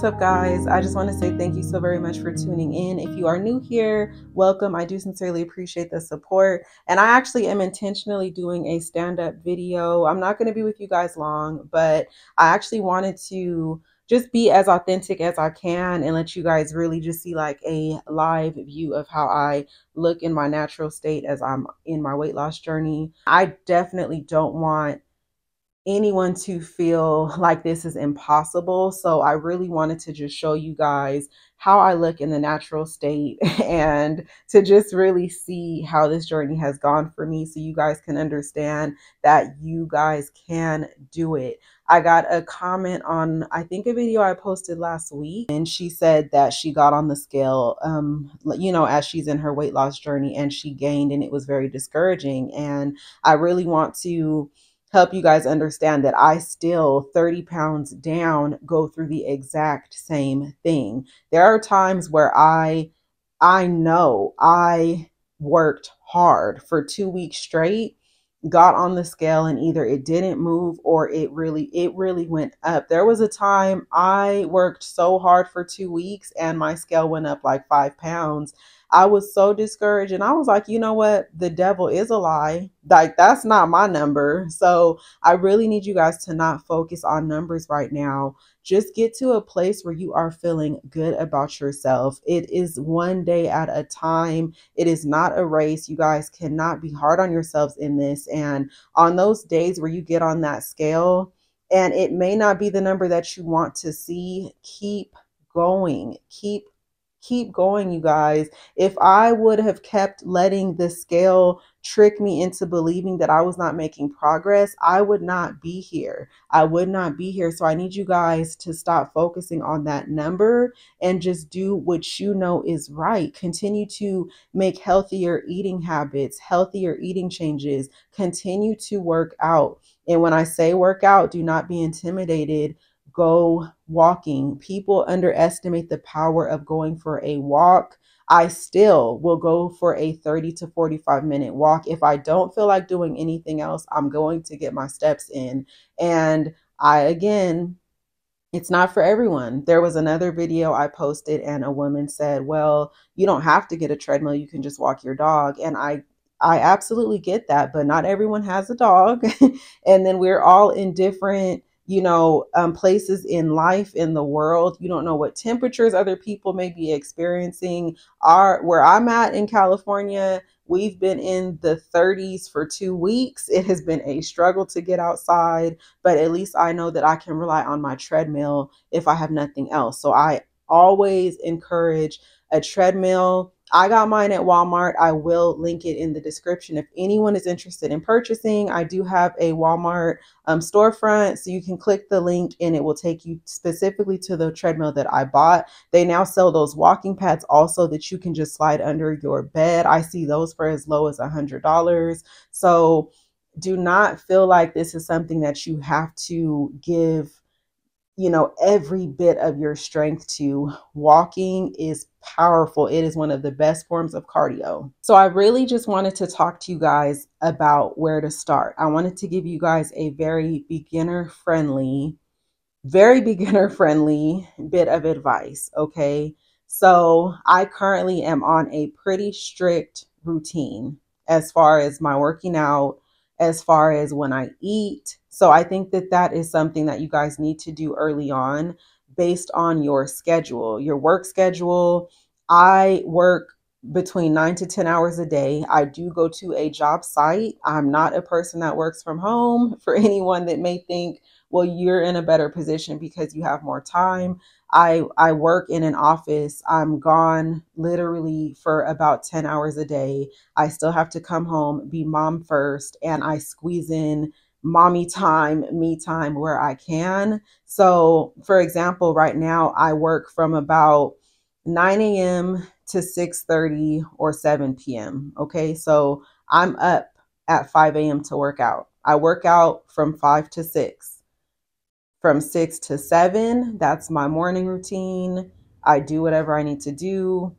What's up, guys? I just want to say thank you so very much for tuning in. If you are new here, welcome. I do sincerely appreciate the support. And I actually am intentionally doing a stand-up video. I'm not going to be with you guys long, but I actually wanted to just be as authentic as I can and let you guys really just see like a live view of how I look in my natural state as I'm in my weight loss journey. I definitely don't want anyone to feel like this is impossible. So I really wanted to just show you guys how I look in the natural state and to just really see how this journey has gone for me so you guys can understand that you guys can do it. I got a comment on, I think, a video I posted last week, and she said that she got on the scale, as she's in her weight loss journey, and she gained, and it was very discouraging. And I really want to help you guys understand that I still 30 pounds down go through the exact same thing. There are times where I know I worked hard for 2 weeks straight, got on the scale, and either it didn't move or it really went up. There was a time I worked so hard for 2 weeks and my scale went up like 5 pounds. I was so discouraged, and I was like, you know what? The devil is a lie. Like, that's not my number. So I really need you guys to not focus on numbers right now. Just get to a place where you are feeling good about yourself. It is one day at a time. It is not a race. You guys cannot be hard on yourselves in this. And on those days where you get on that scale and it may not be the number that you want to see, keep going. Keep going, you guys. If I would have kept letting the scale trick me into believing that I was not making progress, I would not be here. I would not be here. So I need you guys to stop focusing on that number and just do what you know is right. Continue to make healthier eating habits, healthier eating changes. Continue to work out. And when I say work out, do not be intimidated. Go walking. People underestimate the power of going for a walk. I still will go for a 30 to 45-minute walk. If I don't feel like doing anything else, I'm going to get my steps in. And again, it's not for everyone. There was another video I posted and a woman said, well, you don't have to get a treadmill. You can just walk your dog. And I absolutely get that, but not everyone has a dog. And then we're all in different places in life, in the world. You don't know what temperatures other people may be experiencing. Where I'm at in California, we've been in the 30s for 2 weeks. It has been a struggle to get outside, but at least I know that I can rely on my treadmill if I have nothing else. So I always encourage a treadmill. I got mine at Walmart. I will link it in the description if anyone is interested in purchasing. I do have a Walmart storefront, so you can click the link and it will take you specifically to the treadmill that I bought. They now sell those walking pads also that you can just slide under your bed. I see those for as low as $100. So do not feel like this is something that you have to give every bit of your strength to. Walking is powerful. It is one of the best forms of cardio. So I really just wanted to talk to you guys about where to start. I wanted to give you guys a very beginner friendly bit of advice. Okay. So I currently am on a pretty strict routine as far as my working out, as far as when I eat. So I think that that is something that you guys need to do early on based on your schedule, your work schedule. I work between 9 to 10 hours a day. I do go to a job site. I'm not a person that works from home. For anyone that may think, well, you're in a better position because you have more time. I work in an office. I'm gone literally for about 10 hours a day. I still have to come home, be mom first, and I squeeze in mommy time, me time where I can. So for example, right now I work from about 9 a.m. to 6:30 or 7 p.m. Okay. So I'm up at 5 a.m. to work out. I work out from 5 to 6. From 6 to 7, that's my morning routine. I do whatever I need to do,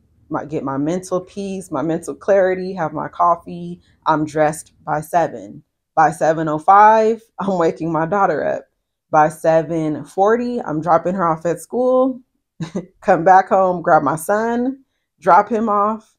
get my mental peace, my mental clarity, have my coffee. I'm dressed by 7. By 7:05, I'm waking my daughter up. By 7:40, I'm dropping her off at school. come back home, grab my son, drop him off.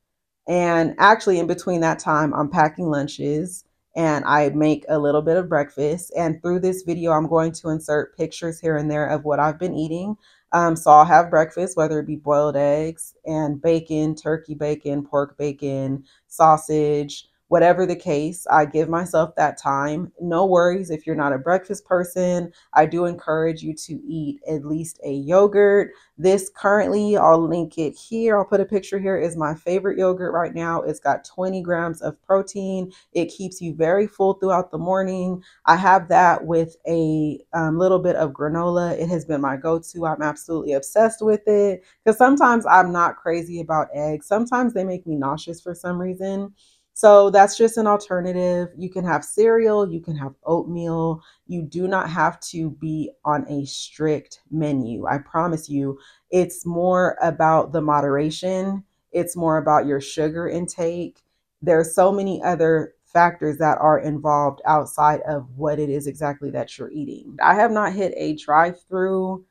And actually, in between that time, I'm packing lunches and I make a little bit of breakfast. And through this video, I'm going to insert pictures here and there of what I've been eating. So I'll have breakfast, whether it be boiled eggs and bacon, turkey bacon, pork bacon, sausage, whatever the case. I give myself that time. No worries if you're not a breakfast person. I do encourage you to eat at least a yogurt. This currently, I'll link it here. I'll put a picture here, is my favorite yogurt right now. It's got 20 grams of protein. It keeps you very full throughout the morning. I have that with a little bit of granola. It has been my go-to. I'm absolutely obsessed with it because sometimes I'm not crazy about eggs. Sometimes they make me nauseous for some reason. So that's just an alternative. You can have cereal, you can have oatmeal. You do not have to be on a strict menu. I promise you, it's more about the moderation. It's more about your sugar intake. There's so many other factors that are involved outside of what it is exactly that you're eating. I have not hit a drive-through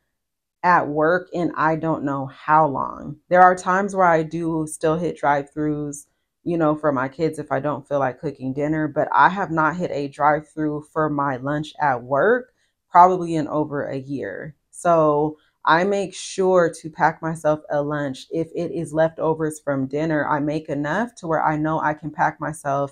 at work in I don't know how long. There are times where I do still hit drive-throughs, for my kids if I don't feel like cooking dinner, but I have not hit a drive-through for my lunch at work probably in over a year. So I make sure to pack myself a lunch. If it is leftovers from dinner, I make enough to where I know I can pack myself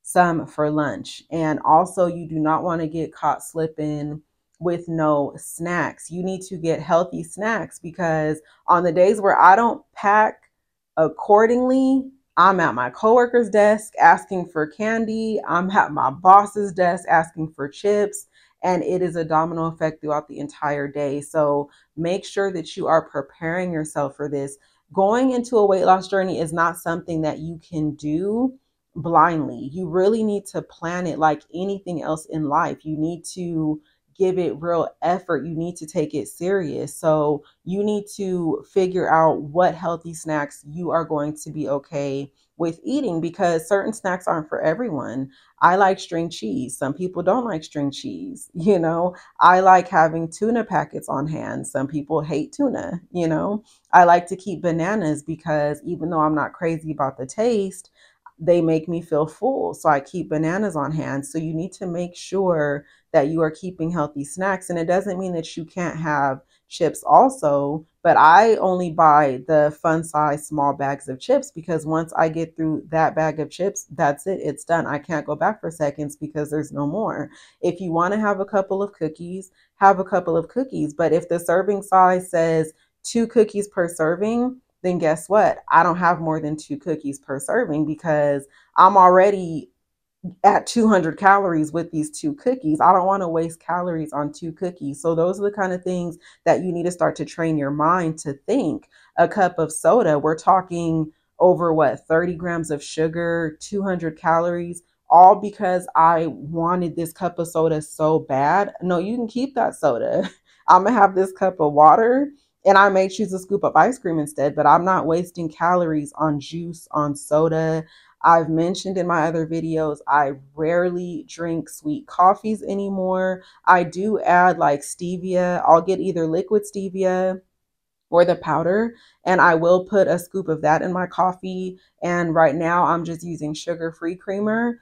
some for lunch. And also, you do not want to get caught slipping with no snacks. You need to get healthy snacks because on the days where I don't pack accordingly, I'm at my coworker's desk asking for candy. I'm at my boss's desk asking for chips. And it is a domino effect throughout the entire day. So make sure that you are preparing yourself for this. Going into a weight loss journey is not something that you can do blindly. You really need to plan it like anything else in life. You need to give it real effort. You need to take it serious. So you need to figure out what healthy snacks you are going to be okay with eating because certain snacks aren't for everyone. I like string cheese. Some people don't like string cheese. I like having tuna packets on hand. Some people hate tuna. I like to keep bananas because even though I'm not crazy about the taste, they make me feel full. So I keep bananas on hand. So you need to make sure that you are keeping healthy snacks. And it doesn't mean that you can't have chips also, but I only buy the fun size small bags of chips because once I get through that bag of chips, that's it. It's done. I can't go back for seconds because there's no more. If you want to have a couple of cookies, have a couple of cookies. But if the serving size says 2 cookies per serving, then guess what? I don't have more than 2 cookies per serving because I'm already at 200 calories with these 2 cookies. I don't want to waste calories on 2 cookies. So those are the kind of things that you need to start to train your mind to think. A cup of soda, we're talking over 30 grams of sugar, 200 calories, all because I wanted this cup of soda so bad. No, you can keep that soda. I'm going to have this cup of water and I may choose to scoop up ice cream instead, but I'm not wasting calories on juice, on soda. I've mentioned in my other videos, I rarely drink sweet coffees anymore. I do add like stevia. I'll get either liquid stevia or the powder, and I will put a scoop of that in my coffee. And right now I'm just using sugar-free creamer.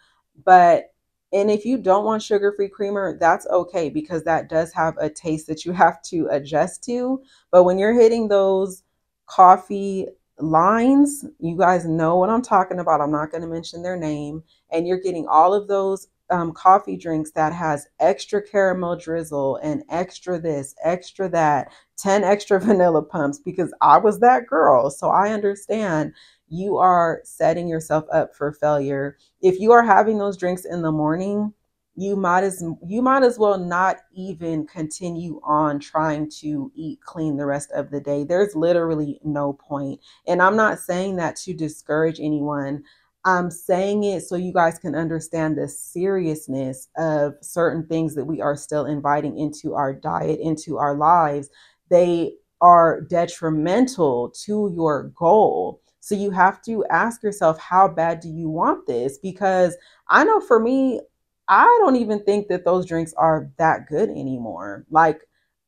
And if you don't want sugar-free creamer, that's okay because that does have a taste that you have to adjust to. But when you're hitting those coffee lines, you guys know what I'm talking about. I'm not going to mention their name. And you're getting all of those coffee drinks that has extra caramel drizzle and extra this, extra that, 10 extra vanilla pumps because I was that girl. So I understand you are setting yourself up for failure. If you are having those drinks in the morning, you might as well not even continue on trying to eat clean the rest of the day. There's literally no point. And I'm not saying that to discourage anyone. I'm saying it so you guys can understand the seriousness of certain things that we are still inviting into our diet, into our lives. They are detrimental to your goal. So you have to ask yourself, how bad do you want this? Because I know for me, I don't even think that those drinks are that good anymore. Like,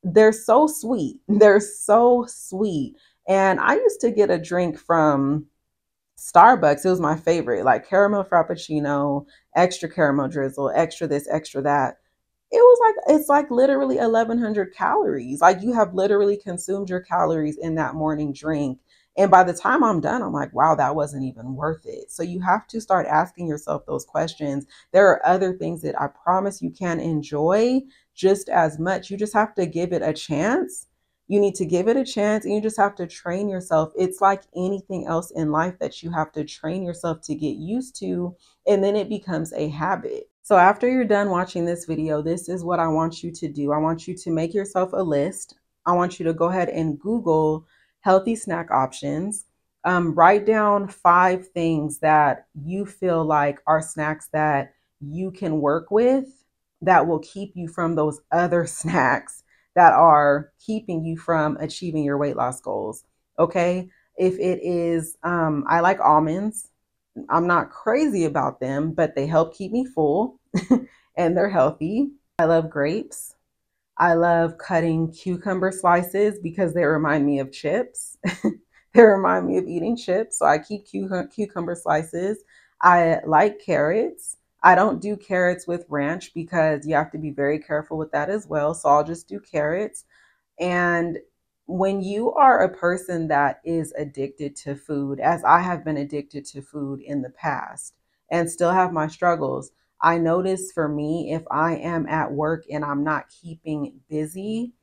they're so sweet. They're so sweet. And I used to get a drink from Starbucks. It was my favorite, like caramel frappuccino, extra caramel drizzle, extra this, extra that. It was like, it's like literally 1100 calories. Like you have literally consumed your calories in that morning drink. And by the time I'm done, I'm like, wow, that wasn't even worth it. So you have to start asking yourself those questions. There are other things that I promise you can enjoy just as much. You just have to give it a chance. You need to give it a chance, and you just have to train yourself. It's like anything else in life that you have to train yourself to get used to, and then it becomes a habit. So after you're done watching this video, this is what I want you to do. I want you to make yourself a list. I want you to go ahead and Google healthy snack options. Write down 5 things that you feel like are snacks that you can work with that will keep you from those other snacks that are keeping you from achieving your weight loss goals. Okay. If it is, I like almonds. I'm not crazy about them, but they help keep me full and they're healthy. I love grapes. I love cutting cucumber slices because they remind me of chips. They remind me of eating chips. So I keep cucumber slices. I like carrots. I don't do carrots with ranch because you have to be very careful with that as well. So I'll just do carrots. And when you are a person that is addicted to food, as I have been addicted to food in the past and still have my struggles, I notice for me, if I am at work and I'm not keeping busy,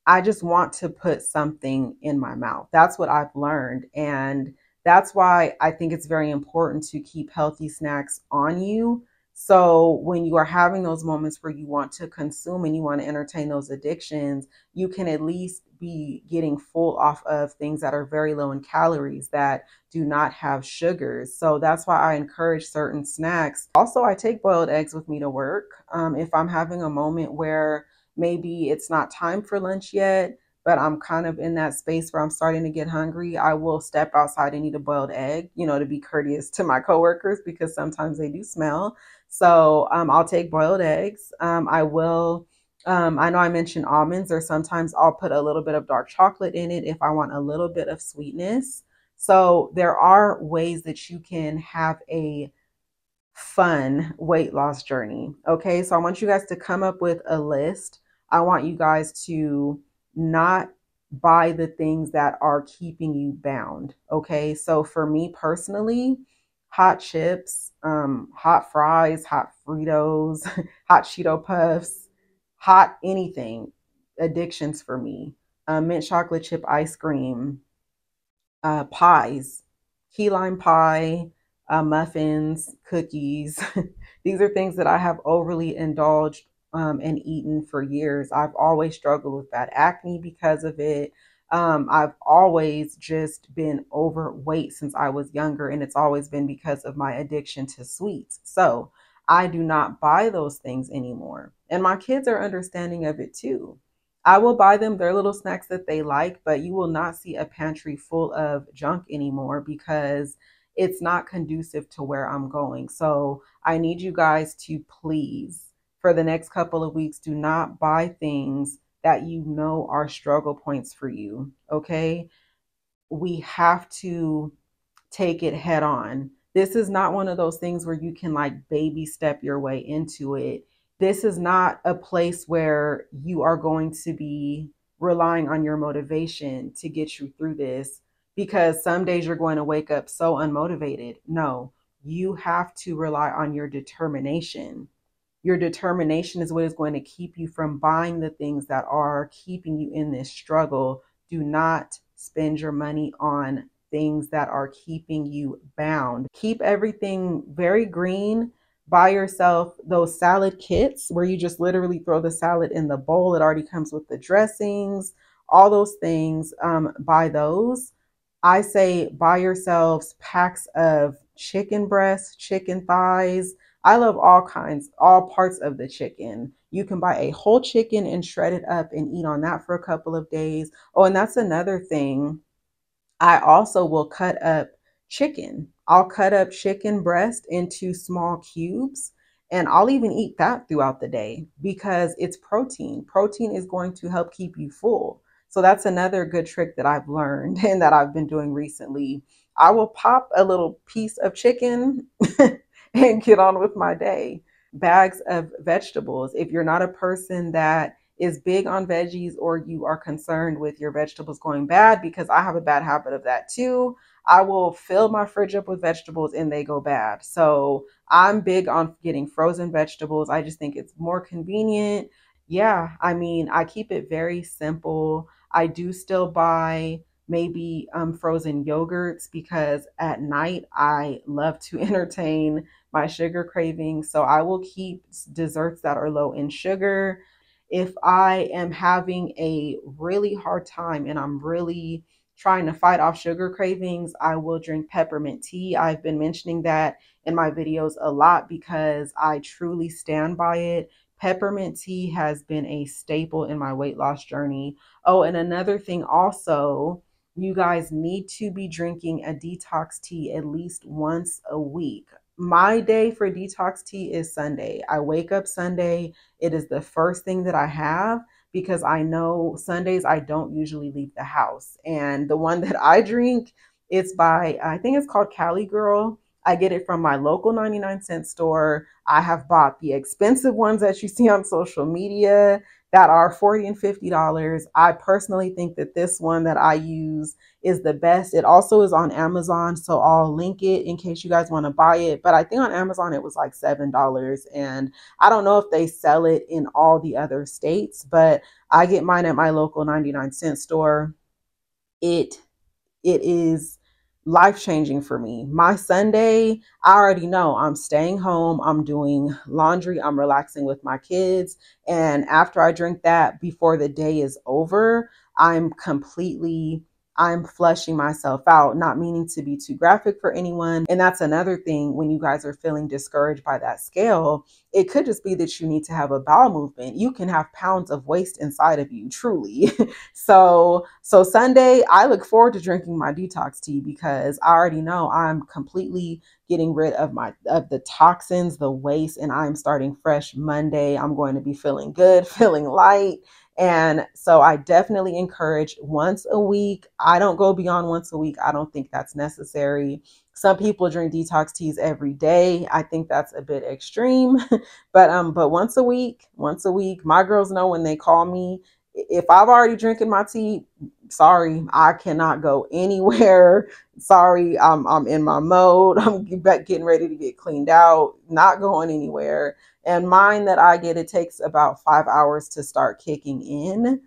I just want to put something in my mouth. That's what I've learned. And that's why I think it's very important to keep healthy snacks on you. So when you are having those moments where you want to consume and you want to entertain those addictions, you can at least be getting full off of things that are very low in calories, that do not have sugars. So that's why I encourage certain snacks. Also, I take boiled eggs with me to work. If I'm having a moment where maybe it's not time for lunch yet, but I'm kind of in that space where I'm starting to get hungry, I will step outside and eat a boiled egg, to be courteous to my coworkers because sometimes they do smell. So I'll take boiled eggs. I will. I know I mentioned almonds, or sometimes I'll put a little bit of dark chocolate in it if I want a little bit of sweetness. So there are ways that you can have a fun weight loss journey. Okay, so I want you guys to come up with a list. I want you guys to not buy the things that are keeping you bound. Okay, so for me personally, hot chips, hot fries, hot Fritos, hot Cheeto Puffs, hot anything, addictions for me. Mint chocolate chip ice cream, pies, key lime pie, muffins, cookies. These are things that I have overly indulged and eaten for years. I've always struggled with bad acne because of it. I've always just been overweight since I was younger, and it's always been because of my addiction to sweets. So I do not buy those things anymore. And my kids are understanding of it too. I will buy them their little snacks that they like, but you will not see a pantry full of junk anymore because it's not conducive to where I'm going. So I need you guys to please, for the next couple of weeks, do not buy things that you know are struggle points for you. Okay. We have to take it head on. This is not one of those things where you can like baby step your way into it. This is not a place where you are going to be relying on your motivation to get you through this, because some days you're going to wake up so unmotivated. No, you have to rely on your determination. Your determination is what is going to keep you from buying the things that are keeping you in this struggle. Do not spend your money on things that are keeping you bound. Keep everything very green. Buy yourself those salad kits where you just literally throw the salad in the bowl. It already comes with the dressings, all those things. Buy those. I say buy yourselves packs of chicken breasts, chicken thighs. I love all kinds, all parts of the chicken. You can buy a whole chicken and shred it up and eat on that for a couple of days. Oh, and that's another thing. I also will cut up chicken. I'll cut up chicken breast into small cubes And I'll even eat that throughout the day because it's protein. Protein is going to help keep you full. So that's another good trick that I've learned and that I've been doing recently. I will pop a little piece of chicken and get on with my day. Bags of vegetables. If you're not a person that is big on veggies or you are concerned with your vegetables going bad, because I have a bad habit of that too, I will fill my fridge up with vegetables and they go bad. So I'm big on getting frozen vegetables. I just think it's more convenient. Yeah, I mean, I keep it very simple. I do still buy maybe frozen yogurts because at night I love to entertain my sugar cravings. So I will keep desserts that are low in sugar. If I am having a really hard time and I'm really trying to fight off sugar cravings, I will drink peppermint tea. I've been mentioning that in my videos a lot because I truly stand by it. Peppermint tea has been a staple in my weight loss journey. Oh, and another thing also, you guys need to be drinking a detox tea at least once a week. My day for detox tea is Sunday. I wake up Sunday. It is the first thing that I have because I know Sundays I don't usually leave the house. And the one that I drink, it's by, I think it's called Cali Girl. I get it from my local 99-cent store. I have bought the expensive ones that you see on social media that are $40 and $50. I personally think that this one that I use is the best. It also is on Amazon, so I'll link it in case you guys want to buy it. But I think on Amazon it was like $7. And I don't know if they sell it in all the other states, but I get mine at my local 99-cent store. It is life changing for me. My Sunday, I already know I'm staying home, I'm doing laundry, I'm relaxing with my kids. And after I drink that, before the day is over, I'm flushing myself out, not meaning to be too graphic for anyone. And that's another thing when you guys are feeling discouraged by that scale. It could just be that you need to have a bowel movement. You can have pounds of waste inside of you, truly. So Sunday, I look forward to drinking my detox tea because I already know I'm completely getting rid of the toxins, the waste, and I'm starting fresh Monday. I'm going to be feeling good, feeling light. And so I definitely encourage once a week. I don't go beyond once a week. I don't think that's necessary. Some people drink detox teas every day. I think that's a bit extreme. But once a week, my girls know when they call me, if I've already drinking my tea, sorry, I cannot go anywhere. Sorry, I'm in my mode. I'm getting ready to get cleaned out, not going anywhere. And mine that I get, it takes about 5 hours to start kicking in.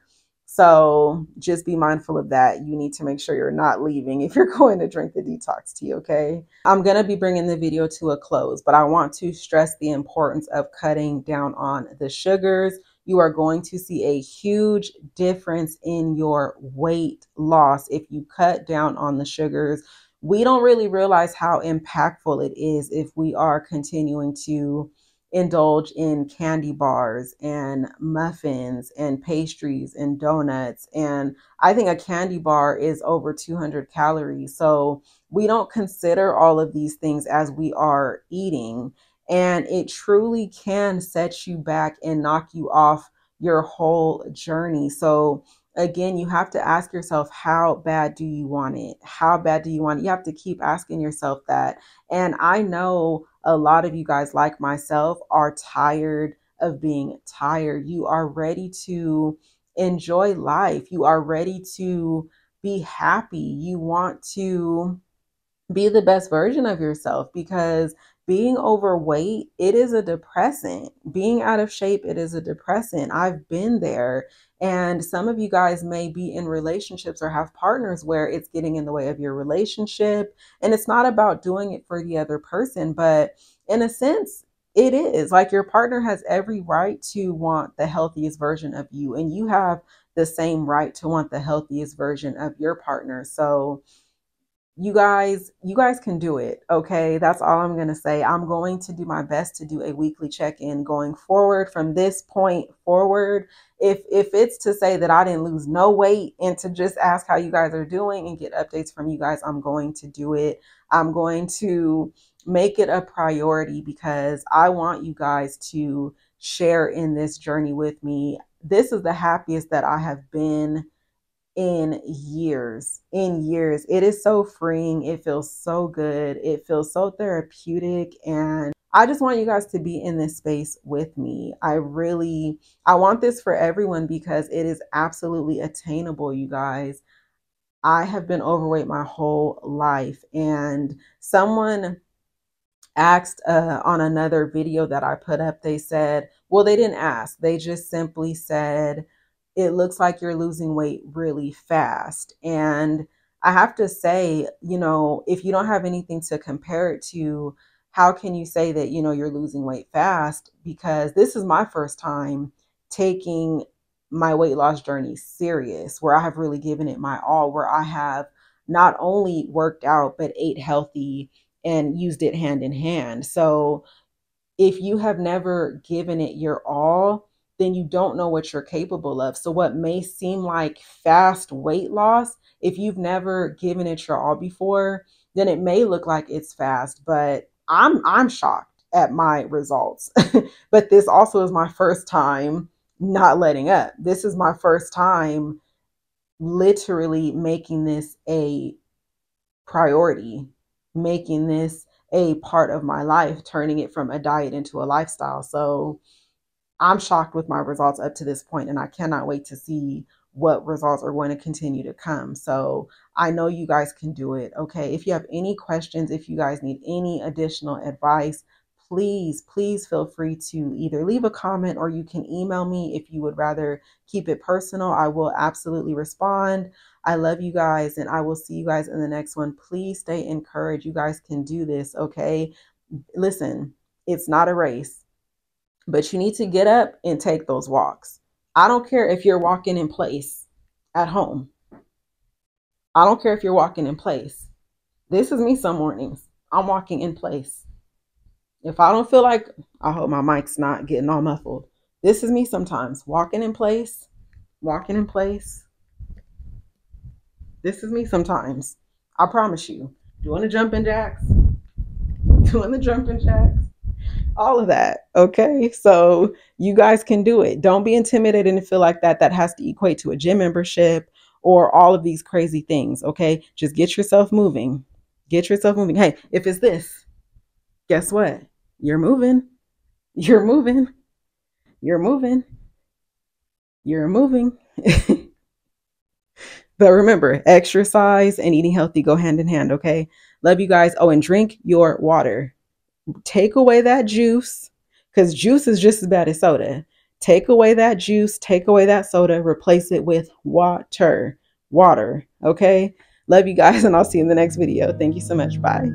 So just be mindful of that. You need to make sure you're not leaving if you're going to drink the detox tea, okay? I'm going to be bringing the video to a close, but I want to stress the importance of cutting down on the sugars. You are going to see a huge difference in your weight loss if you cut down on the sugars. We don't really realize how impactful it is if we are continuing to indulge in candy bars and muffins and pastries and donuts. And I think a candy bar is over 200 calories. So we don't consider all of these things as we are eating. And it truly can set you back and knock you off your whole journey. So again, you have to ask yourself, how bad do you want it? How bad do you want it? You have to keep asking yourself that. And I know a lot of you guys, like myself, are tired of being tired. You are ready to enjoy life. You are ready to be happy. You want to be the best version of yourself because being overweight, it is a depressant. Being out of shape, it is a depressant. I've been there. And some of you guys may be in relationships or have partners where it's getting in the way of your relationship. And it's not about doing it for the other person, but in a sense, it is. Like your partner has every right to want the healthiest version of you, and you have the same right to want the healthiest version of your partner. So you guys can do it. Okay. That's all I'm going to say. I'm going to do my best to do a weekly check-in going forward from this point forward. If it's to say that I didn't lose no weight and to just ask how you guys are doing and get updates from you guys, I'm going to do it. I'm going to make it a priority, because I want you guys to share in this journey with me. This is the happiest that I have been in years. In years. It is so freeing. It feels so good. It feels so therapeutic. And I just want you guys to be in this space with me. I want this for everyone because it is absolutely attainable, you guys. I have been overweight my whole life, and someone asked on another video that I put up, they said, well, they didn't ask. They just simply said, it looks like you're losing weight really fast. And I have to say, if you don't have anything to compare it to, how can you say that, you're losing weight fast? Because this is my first time taking my weight loss journey serious, where I have really given it my all, where I have not only worked out, but ate healthy and used it hand in hand. So if you have never given it your all, then you don't know what you're capable of. So what may seem like fast weight loss, if you've never given it your all before, then it may look like it's fast, but I'm shocked at my results. But this also is my first time not letting up. This is my first time literally making this a priority, making this a part of my life, turning it from a diet into a lifestyle. So I'm shocked with my results up to this point, and I cannot wait to see what results are going to continue to come. So I know you guys can do it. Okay. If you have any questions, if you guys need any additional advice, please feel free to either leave a comment, or you can email me if you would rather keep it personal. I will absolutely respond. I love you guys, and I will see you guys in the next one. Please stay encouraged. You guys can do this. Okay. Listen, it's not a race, but you need to get up and take those walks. I don't care if you're walking in place at home. I don't care if you're walking in place. This is me some mornings. I'm walking in place. If I don't feel like, I hope my mic's not getting all muffled. This is me sometimes, walking in place, walking in place. This is me sometimes. I promise you. Doing the jumping jacks, doing the jumping jacks, all of that. Okay. So you guys can do it. Don't be intimidated and feel like that has to equate to a gym membership or all of these crazy things. Okay. Just get yourself moving. Get yourself moving. Hey, if it's this, guess what? You're moving. You're moving. You're moving. You're moving. But remember, exercise and eating healthy go hand in hand. Okay. Love you guys. Oh, and drink your water. Take away that juice, because juice is just as bad as soda. Take away that juice, take away that soda, replace it with water. Okay. Love you guys, and I'll see you in the next video. Thank you so much. Bye.